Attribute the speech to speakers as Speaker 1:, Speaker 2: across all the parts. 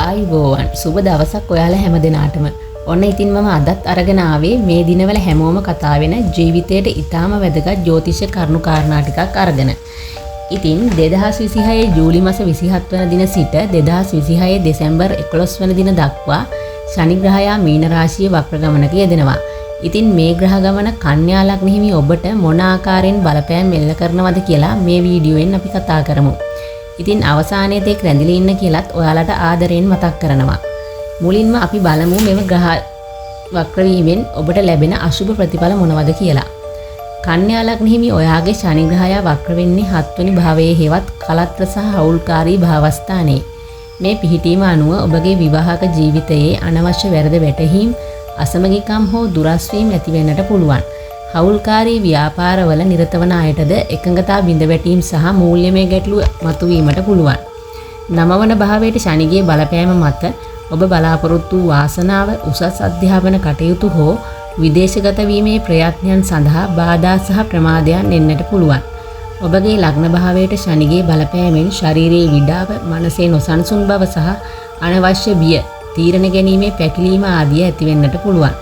Speaker 1: ආයුබෝවන් සුබ දවසක් ඔයාලා හැම දිනාටම. ඔන්න ඉතින් මම අදත් අරගෙන ආවේ මේ දිනවල හැමෝම කතා වෙන ජීවිතයට ඊටාම වැදගත් ජ්‍යොතිෂ කරුණු කාරණා ටිකක් අරගෙන. ඉතින් 2026 ජූලි මාස 27 වන දින සිට 2026 දෙසැම්බර් 11 වන දින දක්වා ශනි ග්‍රහයා මීන රාශියේ වක්‍ර ගමනක යෙදෙනවා. ඉතින් මේ ග්‍රහ ගමන කන්‍යා ලග්න හිමි ඔබට මොන ආකාරයෙන් බලපෑම් මෙල්ල කරනවද කියලා මේ වීඩියෝෙන් අපි කතා කරමු. ඉතින් අවසානයේ තෙක් රැඳිලා ඉන්න කියලාත් ඔයාලට ආදරයෙන් මතක් කරනවා. මුලින්ම අපි බලමු මෙම ග්‍රහ වක්‍ර වීමෙන් ඔබට ලැබෙන අශුභ ප්‍රතිඵල මොනවද කියලා. කන්‍යා ලග්න හිමි ඔයාගේ ශනි ග්‍රහයා වක්‍ර වෙන්නේ 7 වෙනි භාවයේ හේවත් කලත්‍ර සහ හවුල්කාරී භාවස්ථානයේ. මේ පිහිටීම අනුව ඔබගේ විවාහක ජීවිතයේ අනවශ්‍ය වැරද වැටහීම්, අසමගිකම් හෝ දුරස් වීම ඇති වෙන්නට පුළුවන්. හවුල්කාරී ව්‍යාපාරවල නිරත වන අයටද එකඟතා බිඳවැටීම් සහ මූල්‍යමය ගැටලු මතුවීමට පුළුවන්. නවවන භාවයට ශනිගේ බලපෑම මත ඔබ බලාපොරොත්තු වූ වාසනාව, උසස් අධ්‍යාපන කටයුතු හෝ විදේශගත වීමේ ප්‍රයත්නයන් සඳහා බාධා සහ ප්‍රමාදයන් එන්නට පුළුවන්. ඔබගේ ලග්න භාවයට ශනිගේ බලපෑමෙන් ශරීරයේ විඩාව, මනසේ නොසන්සුන් බව සහ අනවශ්‍ය බිය, තීරණ ගැනීමේ පැකිලීම ආදිය ඇති වෙන්නට පුළුවන්.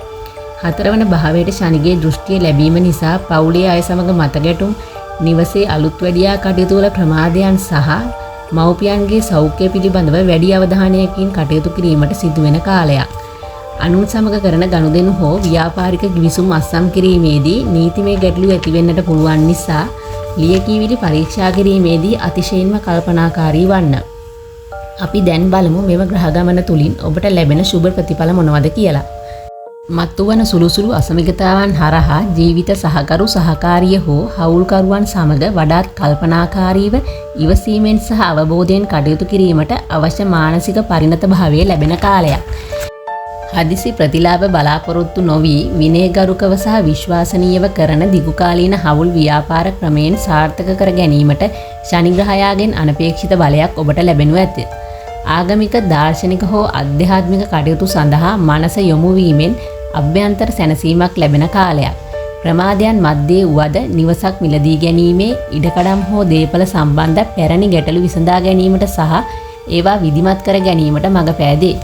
Speaker 1: හතරවන භාවයට ශනිගේ දෘෂ්ටිය ලැබීම නිසා පවුලේ අය සමග මතගැටුම්, නිවසේ අලුත් වැඩියා කටයුතු වල ප්‍රමාදයන් සහ මව්පියන්ගේ සෞඛ්‍ය පිළිබඳව වැඩි අවධානයකින් කටයුතු කිරීමට සිදුවෙන කාලයක්. අනුන් සමග කරන ගනුදෙනු හෝ ව්‍යාපාරික ගිවිසුම් අත්සන් කිරීමේදී නීතිමය ගැටලු ඇති වෙන්නට පුළුවන් නිසා ලියකියවිලි පරීක්ෂා කිරීමේදී අතිශයින්ම කල්පනාකාරී වන්න. අපි දැන් බලමු මෙම ග්‍රහ ගමන තුලින් ඔබට ලැබෙන සුබ ප්‍රතිඵල මොනවද කියලා. මත්තුවන සුළුසුළු අසමගතාවන් හරහා ජීවිත සහකරු සහකාරිය හෝ හවුල්කරුවන් සමග වඩාත් කල්පනාකාරීව ඉවසීමෙන් සහ අවබෝධයෙන් කටයුතු කිරීමට අවශ්‍ය මානසික පරිණත භාවය ලැබෙන කාලයක්. හදිසි ප්‍රතිලාභ බලාපොරොත්තු නොවි විනයගරුකව සහ විශ්වාසනීයව කරන දිගුකාලීන හවුල් ව්‍යාපාර ක්‍රමයෙන් සාර්ථක කර ගැනීමට ශනි ග්‍රහයාගෙන් අනපේක්ෂිත බලයක් ඔබට ලැබෙනු ඇත. ආගමික, දාර්ශනික හෝ අධ්‍යාත්මික කටයුතු සඳහා මනස යොමු වීමෙන් අභ්‍යන්තර සැනසීමක් ලැබෙන කාලයක්. ප්‍රමාදයන් මැද්දේ වුවද නිවසක් මිලදී ගැනීමේ, ඉඩකඩම් හෝ දේපල සම්බන්ධ පැරණි ගැටලු විසඳා ගැනීමට සහ ඒවා විධිමත් කර ගැනීමට මඟ පෑදේ.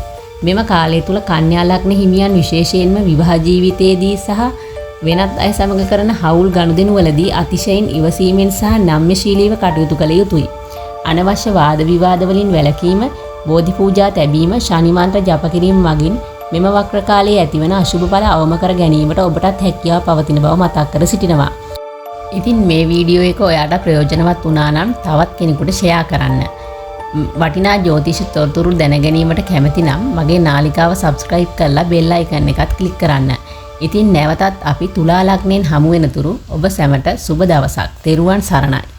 Speaker 1: මෙම කාලය තුල කන්‍යා ලග්න හිමියන් විශේෂයෙන්ම විවාහ ජීවිතයේදී සහ වෙනත් අය සමග කරන හවුල් ගනුදෙනුවලදී අතිශයින් ඉවසීමෙන් සහ නම්‍යශීලීව කටයුතු කළ යුතුයි. අනවශ්‍ය වාද විවාද වලින් වැළකීම, බෝධි පූජා තැබීම, ශනි මන්ත්‍ර ජප කිරීම මගින් මෙම වක්‍ර කාලයේ ඇතිවන අශුභ ඵල අවම කර ගැනීමට ඔබටත් හැකියාව පවතින බව මතක් කර සිටිනවා. ඉතින් මේ වීඩියෝ එක ඔයාට ප්‍රයෝජනවත් වුණා නම් තවත් කෙනෙකුට ෂෙයා කරන්න. වටිනා ජ්‍යොතිෂ තොරතුරු දැන ගැනීමට කැමති නම් මගේ නාලිකාව සබ්ස්ක්‍රයිබ් කරලා බෙල් අයිකන් එකත් ක්ලික් කරන්න. ඉතින් නැවතත් අපි තුලා ලග්නයෙන් හමු වෙනතුරු ඔබ සැමට සුබ දවසක්. තෙරුවන් සරණයි.